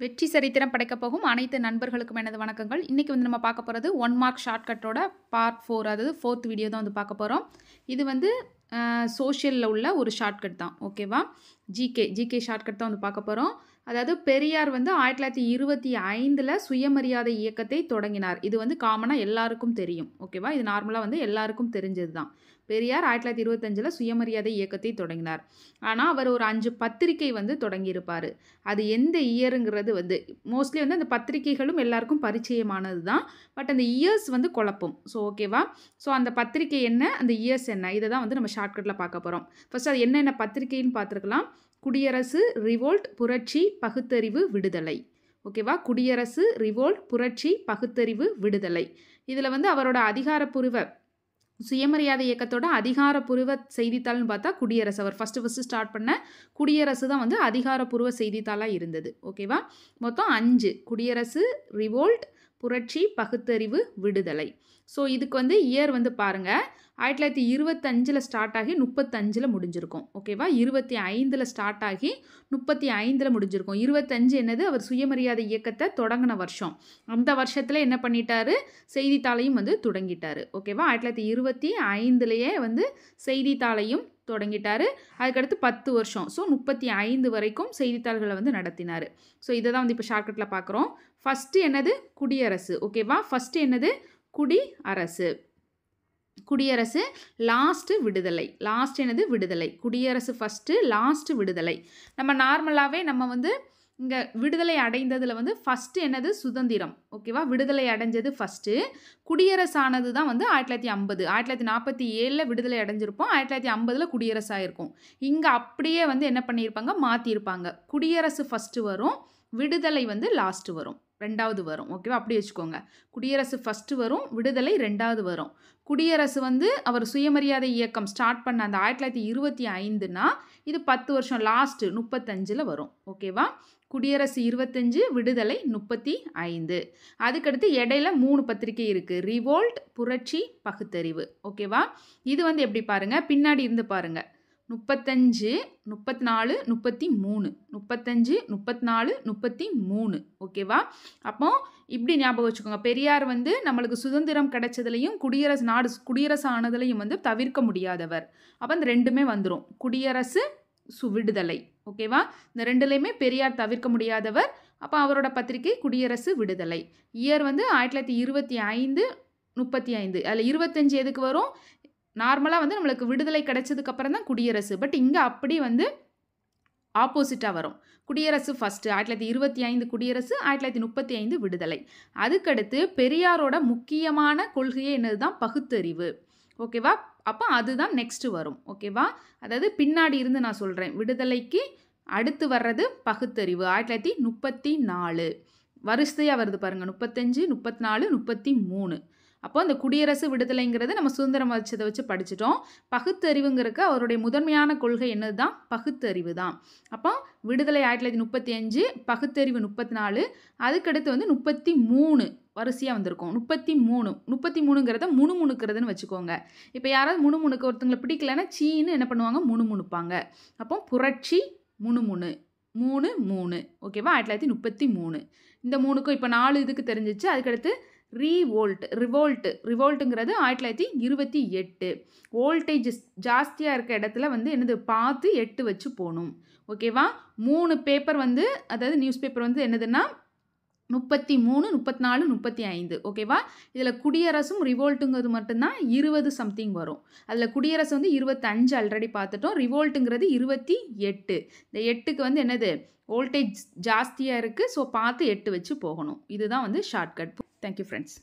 வெற்றி சரித்திரம் படைக்கப் போகும் அனைத்து நண்பர்களுக்கும் எனது வணக்கங்கள். இன்றைக்கி வந்து நம்ம பார்க்க போகிறது 1 மார்க் ஷார்ட்கட்டோட பார்ட் 4, அதாவது 4th வீடியோ தான் வந்து பார்க்க போகிறோம். இது வந்து சோஷியலில் உள்ள ஒரு ஷார்ட்கட் தான், ஓகேவா? ஜிகே ஷார்ட்கட் தான் வந்து பார்க்க போகிறோம். அதாவது பெரியார் வந்து 1925 சுயமரியாதை இயக்கத்தை தொடங்கினார். இது வந்து காமனாக எல்லாருக்கும் தெரியும், ஓகேவா? இது நார்மலாக வந்து எல்லாருக்கும் தெரிஞ்சது தான். பெரியார் 1925 சுயமரியாதை இயக்கத்தை தொடங்கினார். ஆனால் அவர் ஒரு 5 பத்திரிகை வந்து தொடங்கியிருப்பார். அது எந்த இயருங்கிறது வந்து மோஸ்ட்லி வந்து அந்த பத்திரிகைகளும் எல்லாருக்கும் பரிச்சயமானது தான். பட் அந்த இயர்ஸ் வந்து குழப்பம். ஸோ ஓகேவா? ஸோ அந்த பத்திரிகை என்ன, அந்த இயர்ஸ் என்ன, இதை தான் வந்து நம்ம ஷார்ட்கட்டில் பார்க்க போகிறோம். ஃபர்ஸ்ட் அது என்னென்ன பத்திரிகைன்னு பார்த்துருக்கலாம். குடியரசு, ரிவோல்ட், புரட்சி, பகுத்தறிவு, விடுதலை. ஓகேவா? குடியரசு, ரிவோல்ட், புரட்சி, பகுத்தறிவு, விடுதலை. இதில் வந்து அவரோட அதிகாரப்பூர்வ சுயமரியாதை இயக்கத்தோட அதிகாரப்பூர்வ செய்தித்தாள்னு பார்த்தா குடியரசு. அவர் ஃபஸ்ட்டு ஸ்டார்ட் பண்ண குடியரசு தான் வந்து அதிகாரப்பூர்வ செய்தித்தாளாக இருந்தது, ஓகேவா? மொத்தம் 5: குடியரசு, ரிவோல்ட், புரட்சி, பகுத்தறிவு, விடுதலை. ஸோ இதுக்கு வந்து இயர் வந்து பாருங்கள், 1925 ஸ்டார்ட் ஆகி 35 முடிஞ்சிருக்கும், ஓகேவா? 25 ஸ்டார்ட் ஆகி 35 முடிஞ்சிருக்கும். 25 என்னது, அவர் சுயமரியாதை இயக்கத்தை தொடங்கின வருஷம். அந்த வருஷத்தில் என்ன பண்ணிட்டாரு, செய்தித்தாளையும் வந்து தொடங்கிட்டாரு, ஓகேவா? 1925 வந்து செய்தித்தாளையும் தொடங்கிட்டாரு. அதுக்கடுத்து 10 வருஷம், ஸோ 35 வரைக்கும் செய்தித்தாள்களை வந்து நடத்தினார். ஸோ இதை தான் வந்து இப்போ ஷார்ட்கட்டில் பார்க்குறோம். ஃபஸ்ட்டு என்னது, குடியரசு, ஓகேவா? ஃபஸ்ட்டு என்னது, குடியரசு. குடியரசு, லாஸ்ட்டு விடுதலை. லாஸ்ட் என்னது, விடுதலை. குடியரசு ஃபஸ்ட்டு, லாஸ்ட்டு விடுதலை. நம்ம நார்மலாகவே நம்ம வந்து இங்கே விடுதலை அடைந்ததில் வந்து ஃபஸ்ட்டு என்னது, சுதந்திரம், ஓகேவா? விடுதலை அடைஞ்சது ஃபஸ்ட்டு. குடியரசானது தான் வந்து 1950. 1947 விடுதலை அடைஞ்சிருப்போம், 1950 குடியரசாக இங்கே அப்படியே வந்து என்ன பண்ணியிருப்பாங்க, மாற்றிருப்பாங்க. குடியரசு ஃபஸ்ட்டு வரும், விடுதலை வந்து லாஸ்ட்டு வரும், ரெண்டாவது வரும், ஓகேவா? அப்படி வச்சுக்கோங்க. குடியரசு ஃபஸ்ட்டு வரும், விடுதலை ரெண்டாவது வரும். குடியரசு வந்து அவர் சுயமரியாதை இயக்கம் ஸ்டார்ட் பண்ண அந்த 1925னா இது 10 வருஷம், லாஸ்ட்டு 35 வரும், ஓகேவா? குடியரசு 25, விடுதலை 35. அதுக்கடுத்து இடையில 3 பத்திரிகை இருக்குது, ரிவோல்ட், புரட்சி, பகுத்தறிவு, ஓகேவா? இது வந்து எப்படி பாருங்கள், பின்னாடி இருந்து பாருங்கள். 35, 34, 33, 35, 34, 33, ஓகேவா? அப்போ இப்படி ஞாபகம் வச்சுக்கோங்க. பெரியார் வந்து நம்மளுக்கு சுதந்திரம் கிடைச்சதுலையும் குடியரசு ஆனதுலையும் வந்து தவிர்க்க முடியாதவர். அப்போ இந்த ரெண்டுமே வந்துடும், குடியரசு, விடுதலை, ஓகேவா? இந்த ரெண்டுலேயுமே பெரியார் தவிர்க்க முடியாதவர். அப்போ அவரோட பத்திரிகை குடியரசு, விடுதலை. இயர் வந்து 1925, 35. அதில் 25 எதுக்கு வரும், நார்மலாக வந்து நம்மளுக்கு விடுதலை கிடைச்சதுக்கப்புறம் தான் குடியரசு. பட் இங்கே அப்படி வந்து ஆப்போசிட்டாக வரும். குடியரசு ஃபஸ்ட்டு 1925 குடியரசு, 1935 விடுதலை. அதுக்கடுத்து பெரியாரோட முக்கியமான கொள்கையே என்னது தான், பகுத்தறிவு, ஓகேவா? அப்போ அதுதான் நெக்ஸ்ட்டு வரும், ஓகேவா? அதாவது பின்னாடி இருந்து நான் சொல்கிறேன். விடுதலைக்கு அடுத்து வர்றது பகுத்தறிவு, 1934 வரிசையாக வருது பாருங்கள். 35, 34, 33. அப்போ அந்த குடியரசு, விடுதலைங்கிறது நம்ம சுதந்திரம் வச்சதை வச்சு படிச்சிட்டோம். பகுத்தறிவுங்கிறதுக்கு அவருடைய முதன்மையான கொள்கை என்னது தான், பகுத்தறிவு தான். அப்போ விடுதலை 1935, பகுத்தறிவு 34, அதுக்கடுத்து வந்து 33 வரிசையாக வந்திருக்கும். 33ங்கிறத முணுமுணுக்கிறதுன்னு வச்சுக்கோங்க. இப்போ யாராவது முணுமுணுக்க ஒருத்தங்களை பிடிக்கலன்னா சீன்னு என்ன பண்ணுவாங்க, முணுமுணுப்பாங்க. அப்போ புரட்சி, முணுமுணு, 3, ஓகேவா? 1933. இந்த 3க்கும் இப்போ 4 இதுக்கு தெரிஞ்சிச்சு. அதுக்கடுத்து ரிவோல்ட்டுங்கிறது 1928. வோல்டேஜ் ஜாஸ்தியாக இருக்க இடத்துல வந்து என்னது, பார்த்து 8 வச்சு போகணும், ஓகேவா? 3 பேப்பர் வந்து, அதாவது நியூஸ் பேப்பர் வந்து என்னதுன்னா 33, 34, 35, ஓகேவா? இதில் குடியரசும் ரிவோல்ட்டுங்கிறது மட்டும்தான் 20 சம்திங் வரும். அதில் குடியரசு வந்து 25 ஆல்ரெடி பார்த்துட்டோம். ரிவோல்ட்டுங்கிறது 28. இந்த 8க்கு வந்து என்னது, வோல்டேஜ் ஜாஸ்தியாக இருக்குது, ஸோ பார்த்து 8 வச்சு போகணும். இதுதான் வந்து ஷார்ட்கட். Thank you friends.